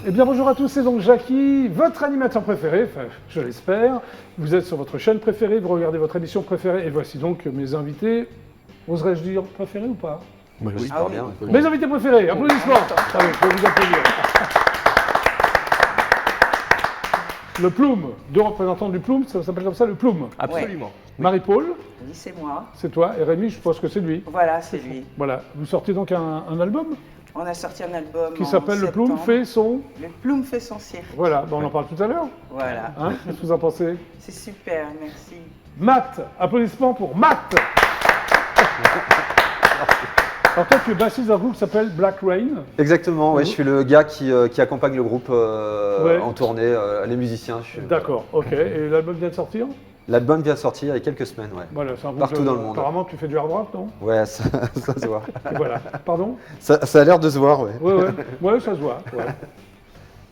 Eh bien bonjour à tous, c'est donc Jackie, votre animateur préféré, enfin je l'espère. Vous êtes sur votre chaîne préférée, vous regardez votre émission préférée et voici donc mes invités, oserais-je dire préférés ou pas? Oui, Ah oui. bien. Mes invités préférés, applaudissements. Allez, je vais vous applaudir. Le Plume, deux représentants du Plume, ça s'appelle comme ça le Plume. Absolument. Marie-Paul, Oui, c'est moi. c'est toi, et Rémi, je pense que c'est lui. Voilà, c'est lui. Voilà, vous sortez donc un album On a sorti un album qui en s'appelle Le Plume septembre. fait son... Le Plume fait son cirque. Voilà, ben, on en parle tout à l'heure. Voilà. Hein, qu'est-ce que vous en pensez? C'est super, merci. Matt, applaudissements pour Matt. Alors toi, tu es bassiste d'un groupe qui s'appelle Black Rain. Exactement, ouais, je suis le gars qui accompagne le groupe Ouais. en tournée, les musiciens. D'accord, ok. Et l'album vient de sortir? L'album vient de sortir il y a quelques semaines, ouais. Voilà, c'est un groupe Partout dans le monde. Apparemment, tu fais du hard rock, non? Ouais, ça se voit. Et voilà. Pardon? Ça a l'air de se voir, ouais. Ouais, ça se voit. Ouais.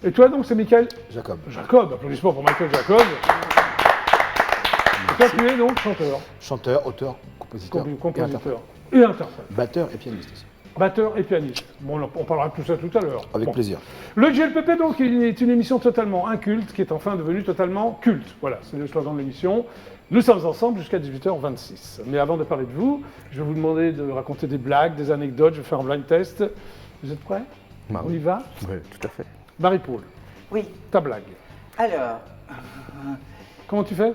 Et toi, donc, c'est Michael Jacob. Jacob. Applaudissements pour Michael Jacob. Et toi, tu es donc chanteur, Chanteur, auteur, compositeur, et interprète. compositeur et interprète. Batteur et pianiste aussi. Batteur et pianiste. Bon, on parlera de tout ça tout à l'heure. Avec Bon. plaisir. Le GLPP, donc, est une émission totalement inculte qui est enfin devenue totalement culte. Voilà, c'est le slogan de l'émission. Nous sommes ensemble jusqu'à 18h26. Mais avant de parler de vous, je vais vous demander de raconter des blagues, des anecdotes. Je vais faire un blind test. Vous êtes prêts? Bah On y va? Oui, tout à fait. Marie-Paul, Oui, ta blague. alors, Comment tu fais?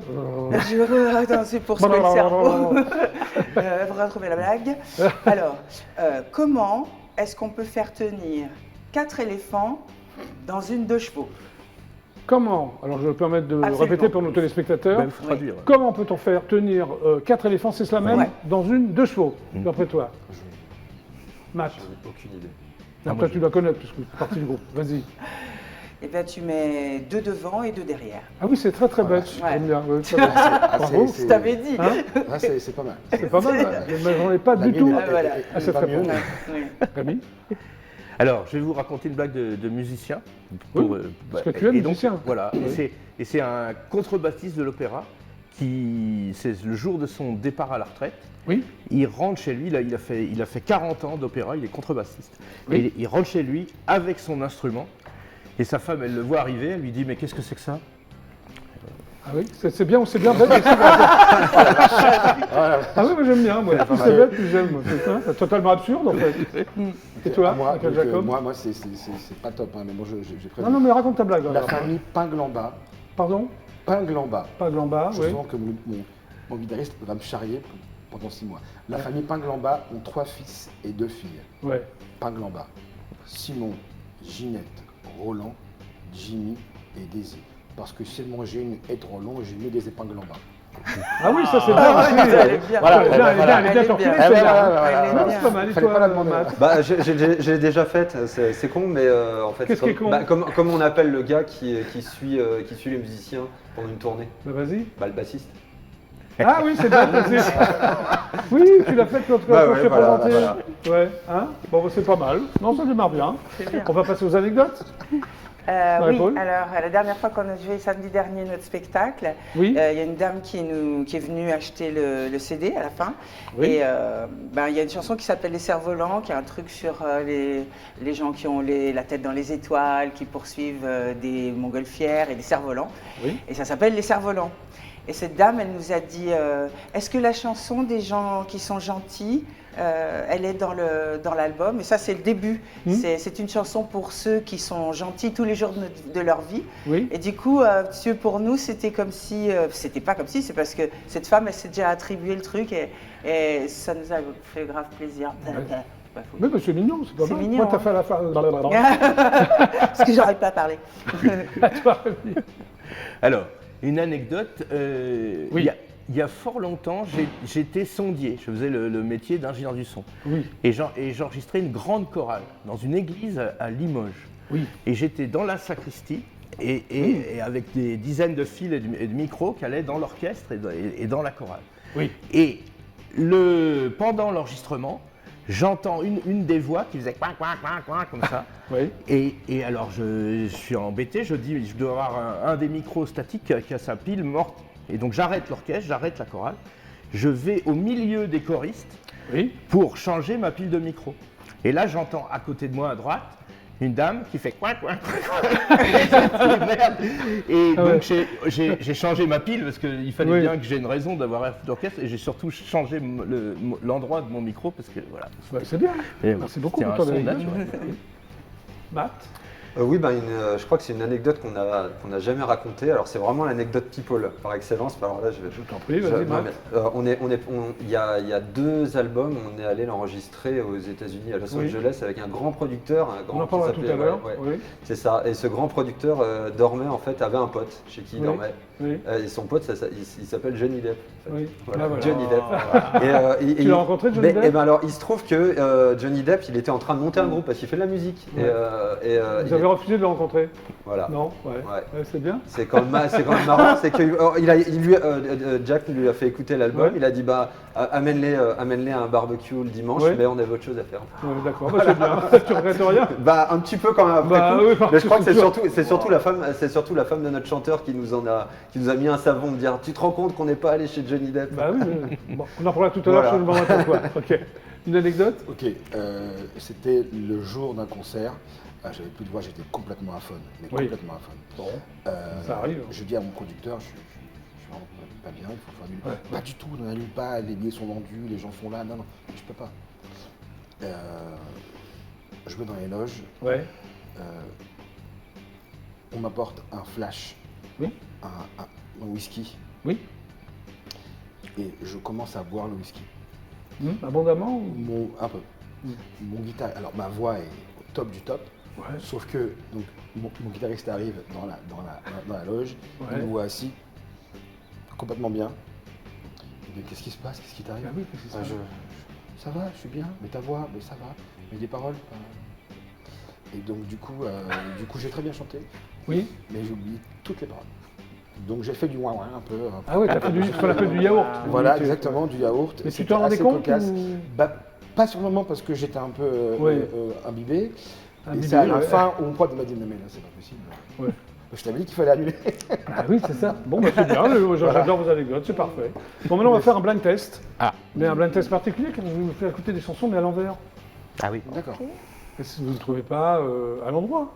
attends, c'est pour sauver le cerveau. Pour retrouver la blague. Alors, comment est-ce qu'on peut faire tenir 4 éléphants dans une 2 chevaux? Comment? Alors, je vais me permettre de Absolument. répéter pour nos téléspectateurs. Il faut traduire. Comment peut-on faire tenir 4 éléphants, c'est cela même, Ouais. dans une 2 chevaux, d'après toi? Matt. Aucune idée. Toi, tu dois connaître, puisque tu fais partie du groupe. Vas-y. Eh bien, tu mets 2 devant et 2 derrière. Ah oui, c'est très très bête. Ouais. J'aime bien. Ouais, très bien. Bravo. Je t'avais dit. Hein? Ah, c'est pas mal. C'est pas mal, mais j'en ai pas La du tout. mienne Ah, voilà. à cette va mieux. réponse. Oui. Rémi? Alors, je vais vous raconter une blague de musicien. Oui, parce que tu es et donc, musicien. Voilà, Oui. et c'est un contrebassiste de l'opéra qui, c'est le jour de son départ à la retraite. Oui. Il rentre chez lui, là, il a fait 40 ans d'opéra, il est contrebassiste. Oui. Et il rentre chez lui avec son instrument. Et sa femme, elle le voit arriver, elle lui dit « Mais qu'est-ce que c'est que ça ?» Ah oui, c'est bien ou c'est bien bête. Ah oui, moi j'aime bien. Moi. Plus c'est bête, plus j'aime. C'est totalement absurde en fait. Et toi, moi, Michael donc, Jacob? moi c'est pas top, hein, mais bon, j'ai prévu. Non, mais raconte ta blague. La alors. famille Pinglamba. Pardon? Pinglamba. Pas Glamba, Je oui. sens que mon guitariste va me charrier pendant 6 mois. La famille Pinglamba ont 3 fils et 2 filles. Ouais. Pinglamba. Simon, Ginette, Roland, Jimmy et Daisy. Parce que seulement j'ai une aide Roland, j'ai mis des épingles en bas. Ah oui, ça c'est bien aussi. Elle est bien. Voilà, elle est bien, elle est bien, elle est bien Elle est torturée, bien. celle-là. Elle est Non, bien. c'est pas mal. Et Fallait pas la demander. Matt? Bah, j'ai déjà fait, c'est con, mais en fait, Qu'est-ce qui est con? comme on appelle le gars qui suit les musiciens pendant une tournée, Bah vas-y. bah, le bassiste. Ah oui, c'est bien. Oui, tu l'as fait quand Bah je ouais, t'ai voilà, présenté. voilà. Ouais, hein? Bon, bah, c'est pas mal. Non, ça démarre bien. C'est bien. On va passer aux anecdotes. Oui, Marie-Paul? alors la dernière fois qu'on a joué samedi dernier notre spectacle, Oui. il y a une dame qui est venue acheter le CD à la fin. Oui. Et il y a une chanson qui s'appelle Les Cerfs-Volants, qui est un truc sur les gens qui ont la tête dans les étoiles, qui poursuivent des montgolfières et des cerfs-volants. Oui. Et ça s'appelle Les Cerfs-Volants. Et cette dame, elle nous a dit est-ce que la chanson des gens qui sont gentils, elle est dans l'album? Et ça, c'est le début. C'est une chanson pour ceux qui sont gentils tous les jours de leur vie. Oui. Et du coup, pour nous, c'était comme si. C'était pas comme si, c'est parce que cette femme, elle s'est déjà attribué le truc et ça nous a fait grave plaisir. Mais bah, c'est mignon, c'est pas C'est mal. mignon, Moi, t'as hein. fait à la fin. Parce que j'arrive pas à parler. À toi, Rémi. Alors, une anecdote, Oui. il y a fort longtemps, j'étais sondier, je faisais le métier d'ingénieur du son. Oui. Et j'enregistrais une grande chorale dans une église à Limoges. Oui. Et j'étais dans la sacristie et avec des dizaines de fils et de micros qui allaient dans l'orchestre et dans la chorale. Oui. Et pendant l'enregistrement, j'entends une des voix qui faisait coin, coin, coin, coin, comme ça. Oui. Et alors je suis embêté, je dis je dois avoir un des micros statiques qui a sa pile morte. Et donc j'arrête l'orchestre, j'arrête la chorale, je vais au milieu des choristes Oui. pour changer ma pile de micro. Et là j'entends à côté de moi à droite une dame qui fait coin, coin, coin. Merde. Et Ah ouais. donc j'ai changé ma pile parce qu'il fallait Oui. bien que j'ai une raison d'avoir un d'orchestre et j'ai surtout changé l'endroit de mon micro parce que voilà. Ouais, c'est bien. Et Merci beaucoup c'était pour un ton son anecdote. naturel. Matt. Oui, je crois que c'est une anecdote qu'on n'a jamais racontée. Alors c'est vraiment l'anecdote people par excellence. Alors là, Je t'en prie, je- vas-y, non, Matt. mais, il y a 2 albums, on est allé l'enregistrer aux États-Unis, à Los Oui. Angeles, avec un grand producteur. On en parlera tout à l'heure. Oui. C'est ça. Et ce grand producteur dormait en fait, avait un pote chez qui il Oui. dormait. Oui. Et son pote, il s'appelle Johnny Depp. en fait. Oui. Voilà, Ah, voilà. Johnny Depp. Tu l'as rencontré, Johnny Depp Et ben alors, il se trouve que Johnny Depp, il était en train de monter un groupe parce qu'il fait de la musique. Ouais. Vous avez refusé de le rencontrer? Voilà. Non. Ouais. Ouais. Ouais, c'est bien. C'est quand même marrant, c'est que Jack lui a fait écouter l'album. Ouais. Il a dit amène-les à un barbecue le dimanche, Ouais. mais on avait autre chose à faire. Ouais, d'accord. Bah, c'est bien. Tu regrettes rien? Bah un petit peu quand même après Bah coup. oui, parce Mais je crois que que c'est c'est surtout la femme de notre chanteur qui nous a mis un savon de dire tu te rends compte qu'on n'est pas allé chez Johnny Depp. Bah oui. Bon, on en parlera tout à l'heure. Voilà. Je ne m'en attends quoi. Ok. Une anecdote? Ok, c'était le jour d'un concert. J'avais plus de voix, j'étais complètement à fond. Mais Oui. complètement à fond. Bon. Ça arrive. Je dis à mon conducteur, je suis vraiment pas bien, il faut faire du. Ouais. Pas du tout, on n'annule pas, les billets sont vendus, les gens sont là. Non, je peux pas. Je vais dans les loges, Ouais. on m'apporte un flash, Oui. un whisky, Oui. et je commence à boire le whisky. Abondamment ou... Un peu. Mon guitare, alors ma voix est au top du top. Ouais. Sauf que donc, mon guitariste arrive dans la loge, Ouais. il me voit assis, complètement bien. Mais qu'est-ce qui se passe? Qu'est-ce qui t'arrive? Ah oui, qu'est-ce qui se passe Ça va, je suis bien, mais ta voix, mais ça va, mais des paroles. Et donc du coup j'ai très bien chanté, Oui. mais j'ai oublié toutes les paroles. Donc j'ai fait du ouin un peu. Ah ouais, t'as fait ce qu'on appelle du yaourt. Voilà, Tu- exactement, du yaourt. Mais tu C'était t'en rendais assez compte cocasse. ou... Bah, pas sur le moment parce que j'étais un peu Oui. imbibé. Et Imbibé, c'est à la ouais. fin où mon pote m'a dit mais là c'est pas possible. Ouais. Je t'avais dit qu'il fallait annuler. Ah oui, c'est ça. Bon, bah, c'est bien. J'adore vos anecdotes, c'est parfait. Bon, maintenant, on va faire un blind test. Ah. Mais un blind test particulier, car je vais vous faire écouter des chansons, mais à l'envers. Ah oui. D'accord. Et si vous ne trouvez pas, à l'endroit.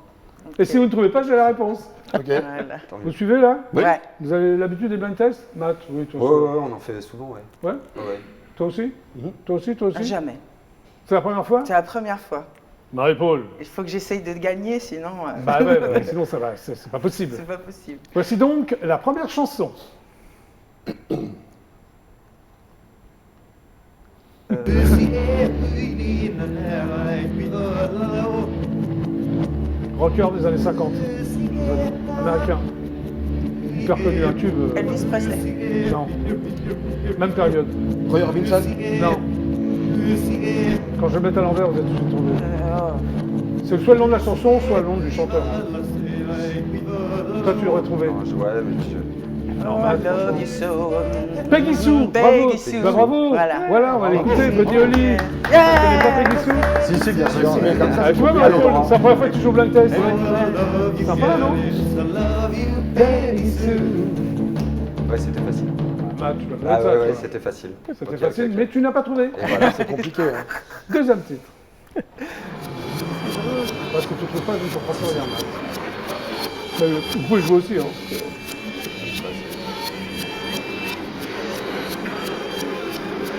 Et si vous ne trouvez pas, j'ai la réponse. Ok. Voilà. Vous suivez, là? Oui. Ouais. Vous avez l'habitude des blind tests? Matt, oui, toi Ouais, aussi. on en fait souvent, ouais. Ouais? Ouais. Toi aussi? Mhm. Toi aussi, toi aussi? Jamais. C'est la première fois? C'est la première fois. Marie-Paul. Il faut que j'essaye de gagner, sinon Bah ouais, sinon ça va, c'est pas possible. c'est pas possible. Voici donc la première chanson. Rocker des années 50. Américain. Hyper connu, un tube. Elvis Presley. Non. Même période. Roy Orbison. Non. Quand je vais mettre à l'envers, vous êtes tout de suite tombé. Oh. C'est soit le nom de la chanson, soit le nom du chanteur. Toi, tu l'aurais trouvé. Ouais, mais Normal. I love you so. Peggy Sue, bravo. Peggy Sue. Bah, bravo. Voilà. On va l'écouter. Buddy Holly. Tu connais pas Peggy Sue? Si, si, bien sûr. mais comme ça, Ah, tu vois, Marie-Paul, c'est la première fois que tu joues au blind test. Sympa, non? Peggy Sue. Ouais, c'était facile. Ah, tu vas Ah connaître ça, ouais, tu ouais, vois. c'était facile. C'était Ok, facile, ok, ok. mais tu n'as pas trouvé. Et voilà. C'est compliqué. Hein. Deuxième titre. Parce que tu ne trouves pas, je ne comprends pas rien. Mais vous pouvez jouer aussi. Hein.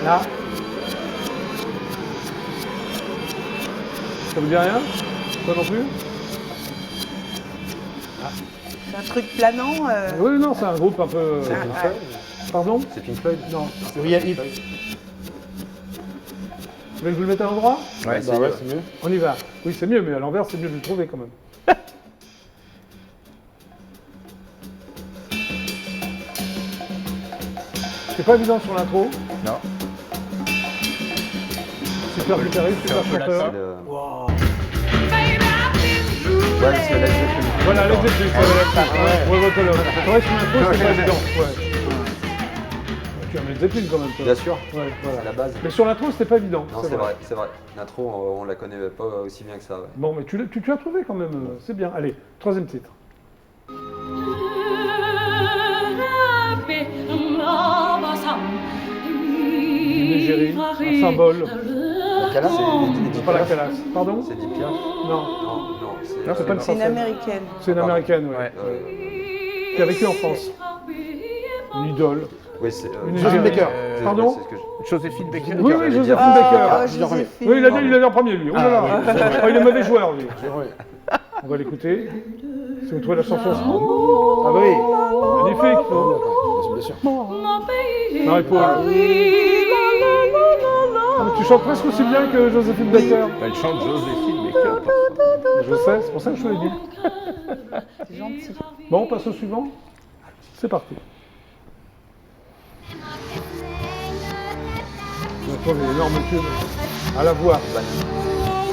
Là. Ça vous dit rien? Toi non plus? C'est un truc planant. Oui, non, c'est un groupe un peu. Pardon? C'est Pink Floyd? Non. C'est Real Hit. Vous voulez que je vous le mette à l'endroit? Ouais, Bah ouais, c'est mieux. On y va. Oui, c'est mieux, mais à l'envers, c'est mieux de le trouver quand même. C'est pas évident sur l'intro. Non. Super guitariste, super un peu la chanteur. C'est le... Wow. Ouais, c'est Led Zeppelin. Voilà, Led Zeppelin, ça va être ça. Ouais, votre l'homme. C'est vrai que sur l'intro, c'est pas évident. Ouais. Tu as Led Zeppelin quand même, toi. Bien sûr, Ouais, à voilà. la base. Mais sur l'intro, c'était pas évident. Non, c'est vrai, c'est vrai. L'intro, on la connaît pas aussi bien que ça. Ouais. Bon, mais tu as trouvé quand même. C'est bien. Allez, troisième titre. Une égérie, un symbole. Calasse. C'est pas la calasse. Pardon? C'est Deep Piaf? Non. Non, non. Non, c'est pas une C'est une Française. américaine. C'est une américaine, oui. Ouais. Qui a vécu en France. Une idole. Oui, c'est. Une Joséphine idole. Baker. Pardon c'est ce que je- Joséphine Baker. Oui, oui, j'allais Joséphine dire. Baker. Ah, je dormais. Joséphine. Oui, il a dit en premier, lui. Oh là là. Oh, il est mauvais joueur, lui. Ouais. On va l'écouter. Si vous trouvez la chanson, Ah bah oui. magnifique. Non Bien sûr. Marie-Paul. Ah, mais tu chantes presque aussi bien que Joséphine Baker. Elle chante Joséphine Baker. Je sais, c'est pour ça que je te l'ai dit. C'est gentil. Bon, on passe au suivant. C'est parti. On trouve une énorme tube à la voix.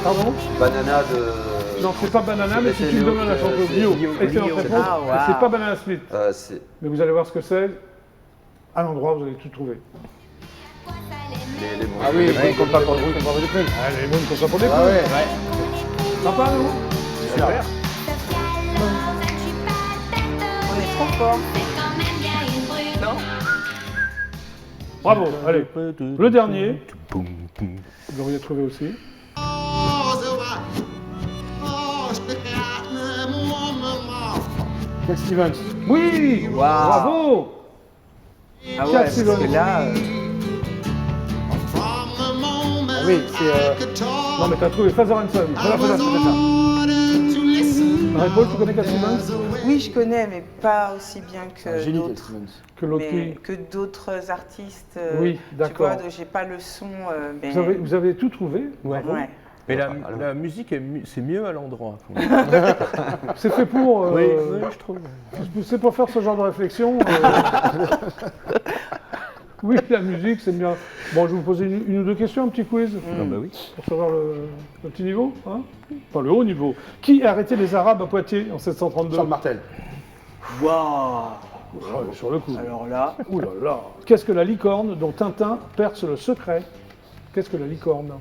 Pardon? Banana de. Non, c'est pas Banana, mais C'est si tu me Léo donnes la que- chanson c'est Bio. Bio. Excellente Bio. réponse. Ah, Mais wow. c'est pas Banana Split. C'est Mais vous allez voir ce que c'est. À l'endroit, vous allez tout trouver. les Ah oui, les- on compte pas pour le truc, on va les prendre. Ah, les mômes, ça pour des Ah coups. ouais. Sympa, non? Super. On est trop fort. Non? Bravo, allez. Le dernier. Vous l'auriez trouvé aussi. Cat Stevens. Oui! Bravo! Ah ouais, Cat parce Stevens. que là, Ah oui, c'est. Non, mais t'as trouvé Father and Son. Voilà, c'est ça. Marie-Paul, tu connais Cat Stevens? oui, je connais, mais pas aussi bien Un que génie, Cat d'autres. Stevens. Que l'autre Mais qui. que d'autres artistes. Oui, d'accord. Tu vois, j'ai pas le son. Mais... Vous avez tout trouvé? Ouais. Ouais. Mais Alors. la musique, c'est mieux à l'endroit. C'est fait pour. Oui, je trouve. C'est pour faire ce genre de réflexion. Oui, la musique, c'est bien. Bon, je vais vous poser une ou deux questions, un petit quiz, Ah bah oui. pour savoir le petit niveau, hein, enfin le haut niveau. Qui a arrêté les Arabes à Poitiers en 732? Charles Martel. Waouh! Ouais, sur le coup. Alors là, Ouh là là. Qu'est-ce que la licorne dont Tintin perce le secret? Qu'est-ce que la licorne?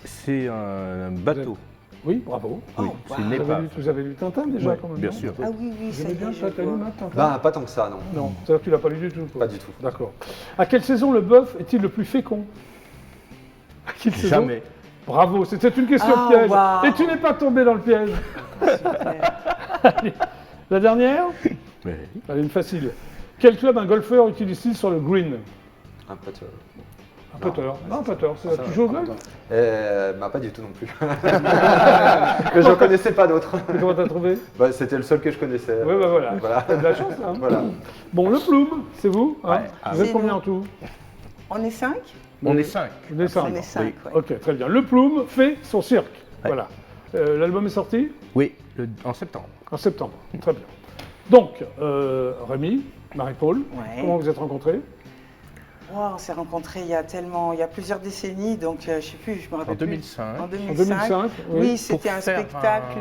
C'est un bateau. Oui, bravo. Oui, wow. c'est une Vous avez, épave. lu, vous avez lu Tintin déjà, Ouais, quand même? bien non sûr. ah oui, oui, Vous ça aimez y bien est, ça, je t'as lu, vois. Matt, Tintin? Bah, pas tant que ça, non. Non, c'est-à-dire que tu l'as pas lu du tout, quoi. Pas du tout. D'accord. À quelle saison le bœuf est-il le plus fécond? À quelle saison? Jamais. Bravo, c'était une question Ah, piège. waouh. Et tu n'es pas tombé dans le piège. Allez, la dernière? Mais Allez, une facile. Quel club un golfeur utilise-t-il sur le green? Un peu. Un putter. Non, un putter. Tu joues au golf? Bah, pas du tout non plus. Mais j'en connaissais pas d'autres. Et comment t'as trouvé? Bah, c'était le seul que je connaissais. Oui, bah voilà. Voilà. T'as de la chance, là. Hein. Voilà. Bon, le plume, c'est vous, hein? Ouais. Ah, Vous êtes c'est combien nous. en tout? On est 5? on est 5. Vous êtes cinq. On est 5, oui. ouais. Ok, très bien. Le plume fait son cirque. Ouais. Voilà. L'album est sorti Oui, en septembre. en septembre. Très bien. Donc, Rémi, Marie-Paul, Ouais. comment vous êtes rencontrés? Wow, on s'est rencontrés il y a plusieurs décennies, donc je sais plus, je me rappelle En plus. 2005. En En 2005. 2005? Oui, Pour c'était un faire spectacle.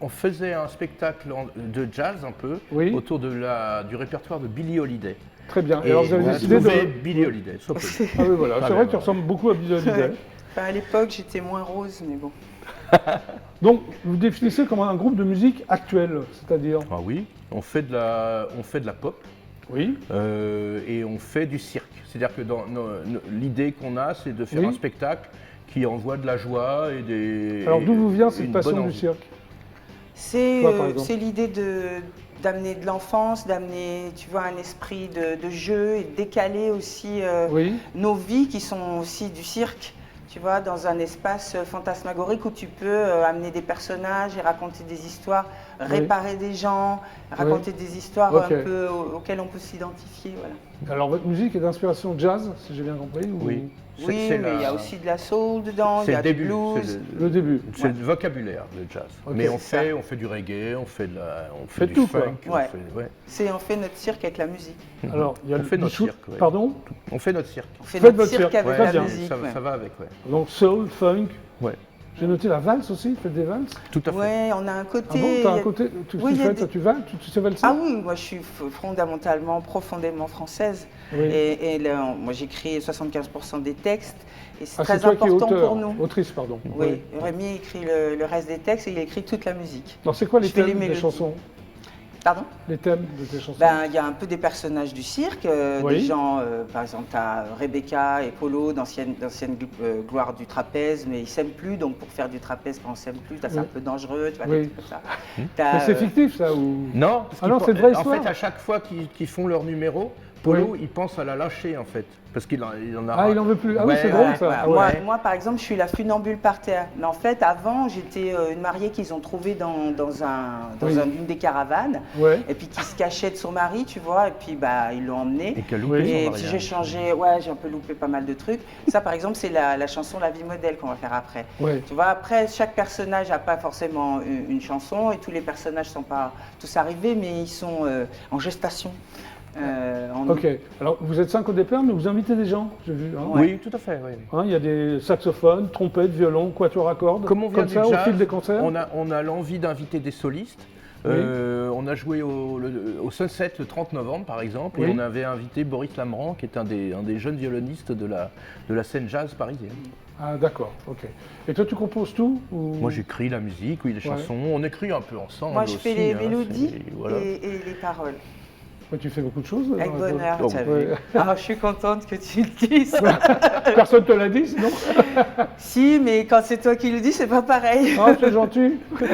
On faisait un spectacle de jazz un peu Oui. autour du répertoire de Billie Holiday. Très bien. Et Et alors, vous avez on a décidé trouvé de... Billie Holiday. So peu. Ah oui, voilà. Ah C'est ouais, vrai que tu ouais. ressembles beaucoup à Billie Holiday. Enfin, à l'époque, j'étais moins rose, mais bon. Donc, vous définissez comme un groupe de musique actuelle, c'est-à-dire? Ah oui, on fait de la pop Oui. et on fait du cirque. C'est-à-dire que l'idée qu'on a, c'est de faire Oui. un spectacle qui envoie de la joie et des. Alors, d'où vous vient et cette une passion bonne du envie. cirque? C'est Toi, par exemple. c'est l'idée d'amener de l'enfance, d'amener, tu vois, un esprit de jeu et de décaler aussi Oui. nos vies qui sont aussi du cirque. Tu vois, dans un espace fantasmagorique où tu peux amener des personnages et raconter des histoires, réparer des gens, raconter des histoires Ok. un peu auxquelles on peut s'identifier. Voilà. Alors, votre musique est d'inspiration jazz, si j'ai bien compris? Ou... Oui. Oui, C'est mais il y a aussi de la soul dedans, il C'est y le a du début. blues. Le début. C'est le vocabulaire de jazz. Ok, Mais on c'est fait du reggae, on fait Faites du tout, quoi. funk, Ouais. ouais. On fait notre cirque avec la musique. Alors, il y a On le fait notre shoot- cirque, ouais. Pardon? On fait notre cirque. On fait Faites notre votre cirque cirque, avec très la bien. musique. ça, ouais. ça va avec, ouais. Donc, soul, funk. Ouais, J'ai noté la valse aussi, faites des valses? tout à fait. Ouais, on a un Ah côté. bon, t'as un côté... Tu Oui, il y a fais, des- ça, tu valses? Tu sais valser? Ah oui, moi je suis fondamentalement, profondément française. Oui. Et là, moi j'écris 75% des textes et c'est Ah, c'est très toi qui es important auteur, pour nous. autrice, pardon. Oui, Rémi écrit le reste des textes et il écrit toute la musique. Alors, c'est quoi les Je fais thèmes les des mélodies. chansons? Pardon? Les thèmes de tes chansons? Ben, il y a un peu des personnages du cirque, Oui. des gens, par exemple, tu as Rebecca et Polo, d'anciennes gloires du trapèze, mais ils s'aiment plus, donc pour faire du trapèze quand on s'aime plus, c'est Oui. un peu dangereux, tu vois, Oui. des trucs comme ça. Mais T'as, c'est fictif ça ou... Non, parce Ah non, qu'ils c'est une vraie en histoire. fait, à chaque fois qu'ils font leur numéro, Polo, Oui. il pense à la lâcher en fait, parce qu'il en a. Ah, il en veut plus. Ah oui, Ouais, c'est drôle ouais, ça. ouais, Ah ouais. moi, par exemple, je suis la funambule par terre. Mais en fait, avant, j'étais une mariée qu'ils ont trouvée dans Oui. une des caravanes, Ouais. et puis qui se cachait de son mari, tu vois, et puis bah, ils l'ont emmenée. Et qu'elle loupé Oui. son Et mariage. puis j'ai changé, ouais, j'ai un peu loupé pas mal de trucs. Ça, par exemple, c'est la chanson La vie modèle qu'on va faire après. Ouais. Tu vois, après, chaque personnage n'a pas forcément une chanson, et tous les personnages ne sont pas tous arrivés, mais ils sont en gestation. Ok. Alors vous êtes 5 au départ, mais vous invitez des gens, j'ai vu. Hein. Ouais. Oui, tout à fait. Oui. Hein, il y a des saxophones, trompettes, violons, quatuors à cordes. Comme on vient Comme du ça, jazz, au fil des concerts. on a l'envie d'inviter des solistes. Oui. On a joué au Sunset le 30 novembre par exemple, Oui. et on avait invité Boris Lamran, qui est un des jeunes violonistes de la scène jazz parisienne. Ah d'accord. Ok. Et toi, tu composes tout ou... Moi j'écris la musique, oui, les Ouais. chansons, on écrit un peu ensemble. Moi, je fais aussi, les hein, mélodies c'est- voilà. et les paroles. Ouais, tu fais beaucoup de choses. Avec dans la- bonheur, Oh, tu as ouais. vu. Ah, je suis contente que tu le dises. Personne te l'a dit, sinon. Si, mais quand c'est toi qui le dis, c'est pas pareil. Ah, c'est gentil. Oui.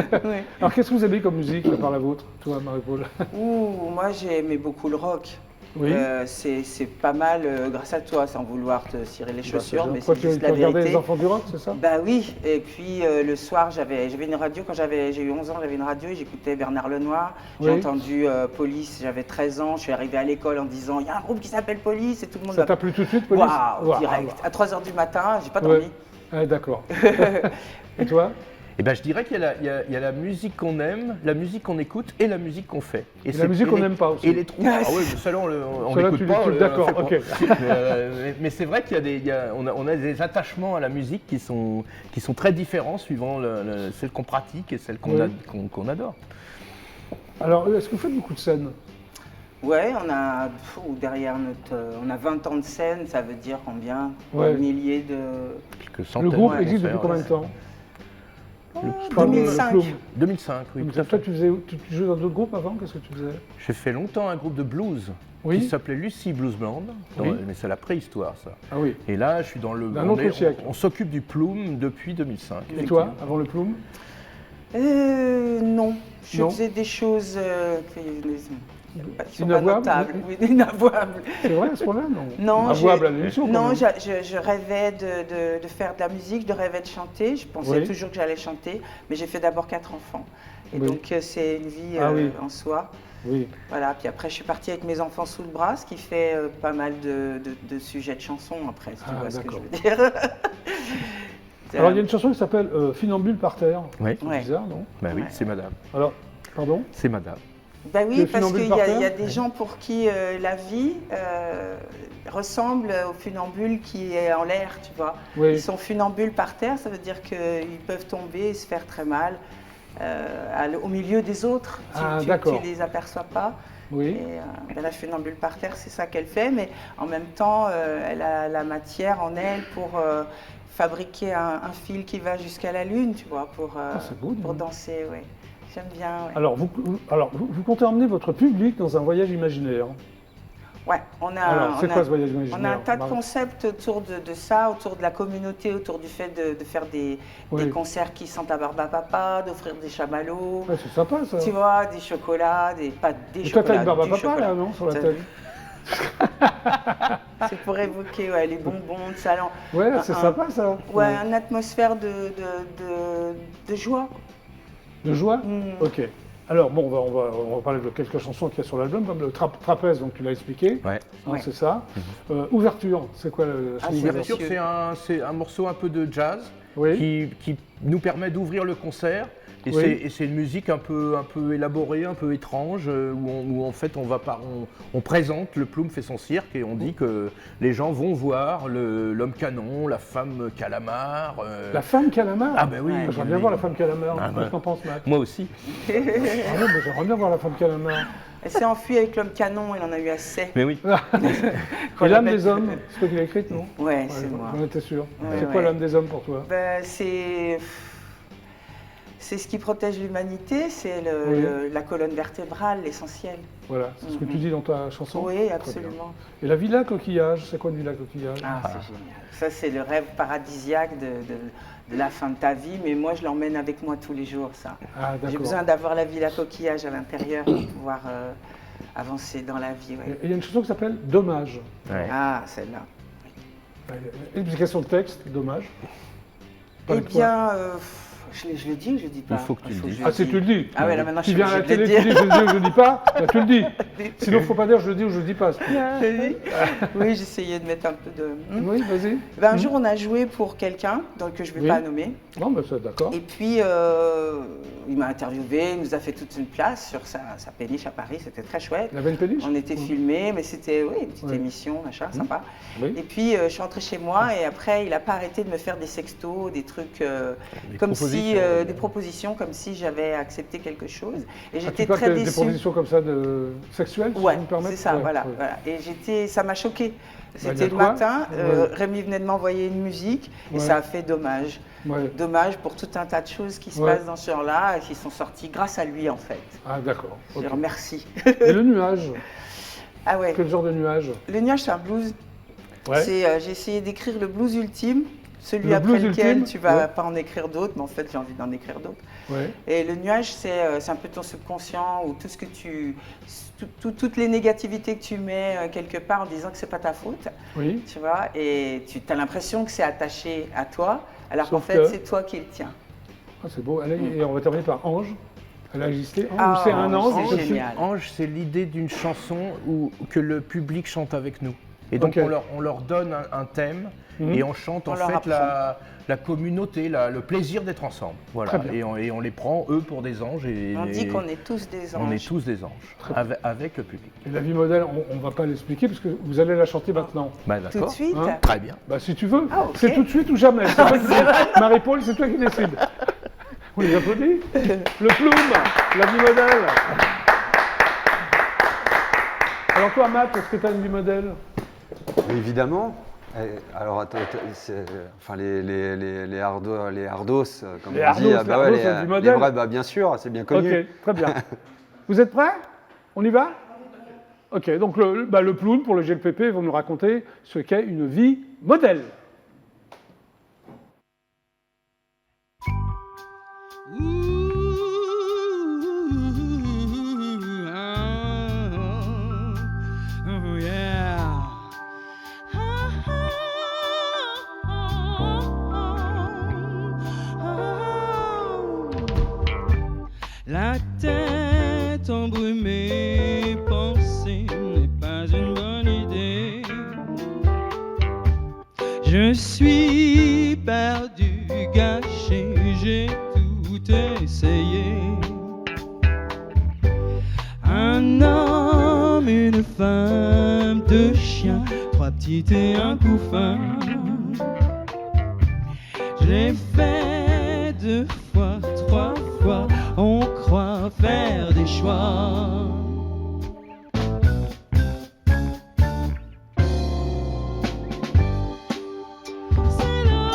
Alors, qu'est-ce que vous aimez comme musique, par la vôtre, toi, Marie-Paul? Ouh, moi, j'ai aimé beaucoup le rock. Oui. C'est pas mal grâce à toi, sans vouloir te cirer les chaussures, mais Quoi, c'est tu juste la regardais vérité. les enfants du rock, c'est ça? Bah oui, et puis le soir, j'avais une radio, quand j'ai eu 11 ans, j'avais une radio et j'écoutais Bernard Lenoir. J'ai Oui. entendu Police, j'avais 13 ans, je suis arrivée à l'école en disant, il y a un groupe qui s'appelle Police, et tout le monde Ça t'a plu tout de suite, Police? Waouh, direct. À 3 h du matin, j'ai pas Ouais. dormi. Ah, d'accord. Et toi? Eh ben, je dirais qu'il y a la musique qu'on aime, la musique qu'on écoute et la musique qu'on fait. Et la musique qu'on n'aime pas aussi. Et les trous. Ah oui, mais celle-là, on Celle-là, l'écoute tu pas. l'écoutes, on d'accord, fait pas. ok. Mais c'est vrai on a des attachements à la musique qui sont très différents suivant celle qu'on pratique et celle qu'on Oui. qu'on adore. Alors, est-ce que vous faites beaucoup de scènes? Ouais, derrière on a 20 ans de scène, ça veut dire combien? Ouais. Un millier de... Quelques centaines Le groupe de existe depuis concerts, combien de temps? Oh, Je parle de 2005. Plume. 2005, oui. tout à Toi, fait. tu jouais dans d'autres groupes avant? Qu'est-ce que tu faisais? J'ai fait longtemps un groupe de blues Oui. qui s'appelait Lucy Blues Band, Oui. mais c'est la préhistoire ça. Ah oui. Et là, je suis dans le. D'un autre siècle. On s'occuppe du plume depuis 2005. Et toi, effectivement. avant le Plume? Non, je Non. faisais des choses qui sont pas Inavouables? notables, oui, inavouables. C'est vrai à ce point-là? Non. Non, Avouable à l'émission, quand non, même. je rêvais de faire de la musique, je rêvais de chanter. Je pensais Oui. toujours que j'allais chanter, mais j'ai fait d'abord 4 enfants. Et Oui. donc c'est une vie Ah oui. en soi. Oui. Voilà, puis après je suis partie avec mes enfants sous le bras, ce qui fait pas mal de sujets de chansons après, si tu Ah, vois ce que je d'accord. veux dire. Alors, il y a une chanson qui s'appelle Funambule par terre. Oui, C'est Ouais. bizarre, non? bah oui, Ouais. c'est madame. Alors, pardon? C'est madame. Bah Le oui, parce funambule qu'il par y a terre? des gens pour qui la vie ressemble au funambule qui est en l'air, tu vois. Oui. Ils sont funambules par terre, ça veut dire qu'ils peuvent tomber et se faire très mal au milieu des autres. Ah, Tu d'accord. les aperçois pas. Oui. Et la funambule par terre, c'est ça qu'elle fait, mais en même temps, elle a la matière en elle pour fabriquer un fil qui va jusqu'à la lune, tu vois, pour c'est beau, dis donc. danser, oui. J'aime bien, ouais. Alors, vous comptez emmener votre public dans un voyage imaginaire. Ouais, on a, Alors, c'est on a- quoi ce voyage imaginaire? on a un tas de Marie? concepts autour de ça, autour de la communauté, autour du fait de faire des Oui. concerts qui sentent à barbe à papa, d'offrir des chamallows, Ouais, c'est sympa, ça. tu vois, des chocolats, pas des Et toi, t'as chocolats, une barbe à du papa, chocolat. là, non, sur la T'as tête? vu C'est pour évoquer les bonbons de salon. Ouais, c'est sympa, ça. Ouais, une atmosphère de joie. De joie? Mm. Ok. Alors, bon, on va parler de quelques chansons qu'il y a sur l'album, comme le trapèze, donc tu l'as expliqué. Ouais. Hein, Ouais. c'est ça. Ouverture, c'est quoi le Ah, c'est c'est L'ouverture, monsieur. c'est un morceau un peu de jazz Oui. qui nous permet d'ouvrir le concert. Et Oui. c'est une musique un peu élaborée, un peu étrange, où en fait on présente, le Plume fait son cirque et on dit que les gens vont voir l'homme canon, la femme calamar. La femme calamar? Ah ben oui. Ouais. J'aimerais bien voir la femme calamar. Ah, Qu'est-ce ouais. que t'en penses, Matt? Moi aussi. Ah ouais, mais j'aimerais bien voir la femme calamar. Elle s'est enfuie avec l'homme canon, elle en a eu assez. Mais oui. Et l'âme des hommes, c'est toi qui l'as écrite, non? Ouais, c'est moi. J'en étais sûr. Ouais, C'est quoi ouais. l'âme des hommes pour toi? Ben, C'est ce qui protège l'humanité, c'est la colonne vertébrale, l'essentiel. Voilà, c'est ce que tu dis dans ta chanson. Oui, Très bien. absolument. Et la villa coquillage, c'est quoi une villa coquillage? Ah, c'est génial. Ça, c'est le rêve paradisiaque de la fin de ta vie, mais moi, je l'emmène avec moi tous les jours, ça. Ah, J'ai d'accord. besoin d'avoir la villa coquillage à l'intérieur pour pouvoir avancer dans la vie. Ouais. Et il y a une chanson qui s'appelle Dommage. Ouais. Ah, celle-là. Explication de texte, Dommage. Eh Parle de quoi? bien, je le dis ou je le dis pas? Il faut que tu le dises. Ah, si tu le dis. Ah ouais, là maintenant, je Tu suis viens à la obligée de télé, le tu dis dire. je le dis ou je le dis pas, là, tu le dis. Sinon, il ne faut pas dire je le dis ou je le dis pas. Oui, j'essayais de mettre un peu de... Oui, vas-y. Ben, un jour, on a joué pour quelqu'un, donc que je ne vais Oui. pas nommer. Non, mais c'est d'accord. Et puis, il m'a interviewé, il nous a fait toute une place sur sa péniche à Paris, c'était très chouette. Il y avait une péniche? On était filmés, mais c'était une petite Oui. émission, machin, sympa. Oui. Et puis, je suis rentrée chez moi et après, il n'a pas arrêté de me faire des sextos, des trucs comme si, des propositions, comme si j'avais accepté quelque chose. Et Ah, j'étais tu parles très des déçue. propositions comme ça de sexuelles, si Ouais, je peux me permettre? c'est ça, Ouais, voilà, ouais. voilà. Et ça m'a choquée. il y a C'était de le quoi? matin, Ouais. Rémi venait de m'envoyer une musique et Ouais. ça a fait dommage. Ouais. Dommage pour tout un tas de choses qui se Ouais. passent dans ce genre-là et qui sont sorties grâce à lui en fait. Ah, d'accord. Je Ok. le remercie. Et le nuage? Ah ouais, Quel genre de nuage? le nuage c'est un blues. Ouais. J'ai essayé d'écrire le blues ultime, celui Le après blues lequel ultime, tu vas ouais. pas en écrire d'autres, mais en fait j'ai envie d'en écrire d'autres. Ouais. Et le nuage, c'est un peu ton subconscient ou tout ce que toutes les négativités que tu mets quelque part en disant que c'est pas ta faute, Oui. tu vois, et tu as l'impression que c'est attaché à toi, alors qu'en Sauf fait que- c'est toi qui le tiens. Ah, c'est beau. Et on va terminer par Ange. Elle a existé. Ange, Ah, c'est un ange. c'est c'est- génial. Ange, c'est l'idée d'une chanson que le public chante avec nous. Et donc Ok. on leur donne un thème Mhm. et on chante On en leur fait apprend. la communauté, le plaisir d'être ensemble. Voilà. Très bien. Et on les prend eux pour des anges. Et, On dit qu'on est tous des anges. on est tous des anges avec le public. Et la vie modèle, on ne va pas l'expliquer parce que vous allez la chanter maintenant. Bah, Tout de d'accord. suite. Hein Très bien. Bah, si tu veux. Ah, ok. C'est tout de suite ou jamais. C'est toi qui décides. Marie-Paul, c'est toi qui décides. On les applaudit. Le plume, la vie modèle. Alors toi, Matt, est-ce que tu as une vie modèle? Mais évidemment. Alors, enfin, les hardos, comme Les on hardos, dit, les hardos, c'est du modèle. les vrais, bah, bien sûr, c'est bien connu. Ok, très bien. Vous êtes prêts? On y va? Ok, donc le Ploum pour le GLPP vont nous raconter ce qu'est une vie modèle. Oh yeah. La tête embrumée, penser n'est pas une bonne idée. Je suis perdu, gâché, j'ai tout essayé. Un homme, une femme, deux chiens, trois petites et un couffin. Je l'ai fait deux fois, trois fois, on croit faire des choix. C'est la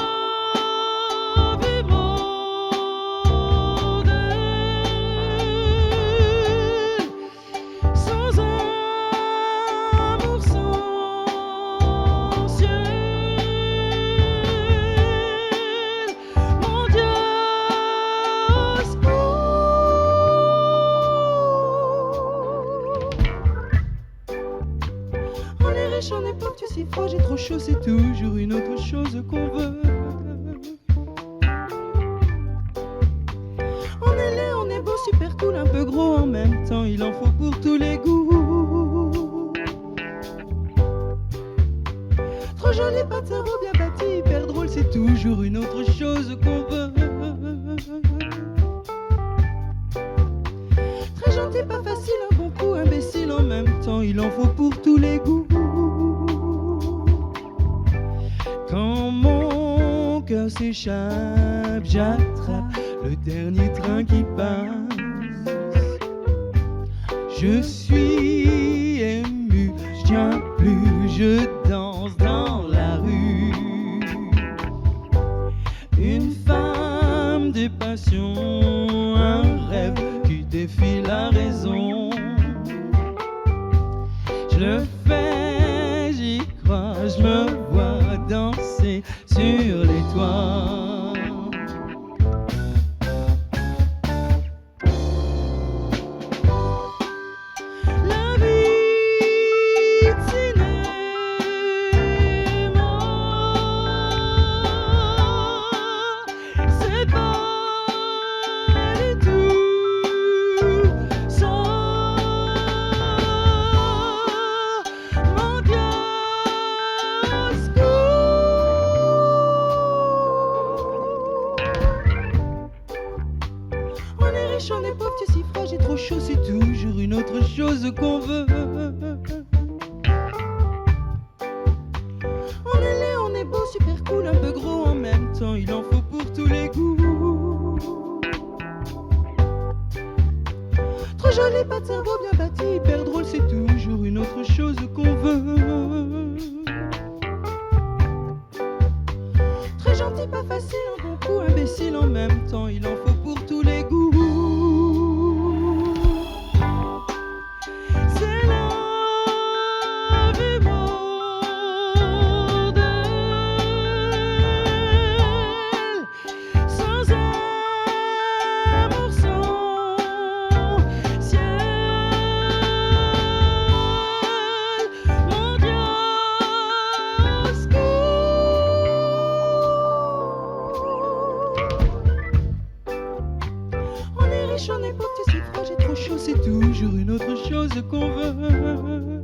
vie modèle, sans amour, sans ciel. Mon Dieu, au secours. On est riche, on est pauvre, tu s'y froid, j'ai trop chaud, c'est toujours une autre chose qu'on veut. On est laid, on est beau, super cool, un peu gros en même temps, il en faut pour tous les goûts. Trop joli, pas de cerveau, bien bâti, hyper drôle, c'est toujours une autre chose qu'on veut. Très gentil, pas facile, un bon coup, imbécile en même temps, il en faut pour tous les goûts. Quand mon cœur s'échappe, j'attrape le dernier train qui passe. Je suis ému, je tiens plus, je danse dans la rue. Une femme des passions défie la raison. Je le fais, j'y crois, je me vois danser sur les toits. La vie de cinéma, c'est pas du tout ça. Mon fiasco. On est riche, on est pauvre, tu si froid, j'ai trop chaud, c'est toujours une autre chose qu'on veut. On est laid, on est beau, super cool, un peu gros en même temps, il en faut pour tous les goûts. Trop joli, pas de cerveau bien bâti, hyper drôle, c'est toujours une autre chose qu'on veut. Très gentil, pas facile, un bon coup, imbécile en même temps, il en faut pour tous les goûts. C'est la vie modèle, sans amour, sans ciel. Mon fiasco. On est riche, on est pauvre, tu si froid, j'ai trop chaud, c'est toujours une autre chose qu'on veut.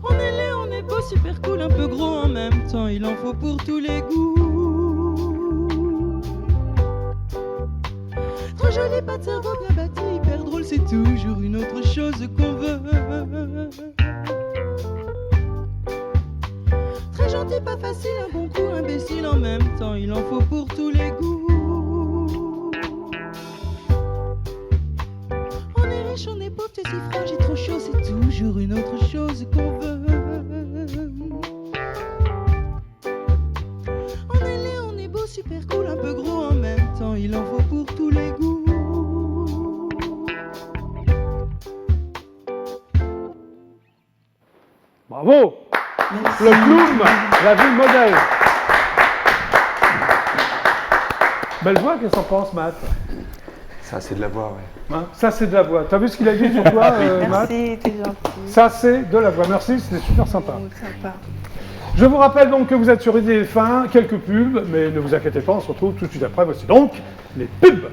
On est laid, on est beau, super cool, un peu gros en même temps, il en faut pour tous les goûts. Trop joli, pas de cerveau bien bâti, hyper drôle, c'est toujours une autre chose qu'on veut. Très gentil, pas facile, un bon coup, imbécile en même temps, il en faut pour tous les goûts. On est riche, on est pauvre, tu si froid, j'ai trop chaud, c'est toujours une autre chose qu'on veut. On est laid, on est beau, super cool, un peu gros en même temps, il en faut pour tous les goûts. Bravo. Le clown, la vie modèle. Belle voix, qu'est-ce que t'en penses, Matt? Ça, c'est de la voix, ouais. Hein, ça, c'est de la voix. T'as vu ce qu'il a dit sur toi, Matt? Merci, t'es gentil. Ça, c'est de la voix. Merci, c'était super sympa. Sympa. Je vous rappelle donc que vous êtes sur IDF1, quelques pubs, mais ne vous inquiétez pas, on se retrouve tout de suite après. Voici donc les pubs.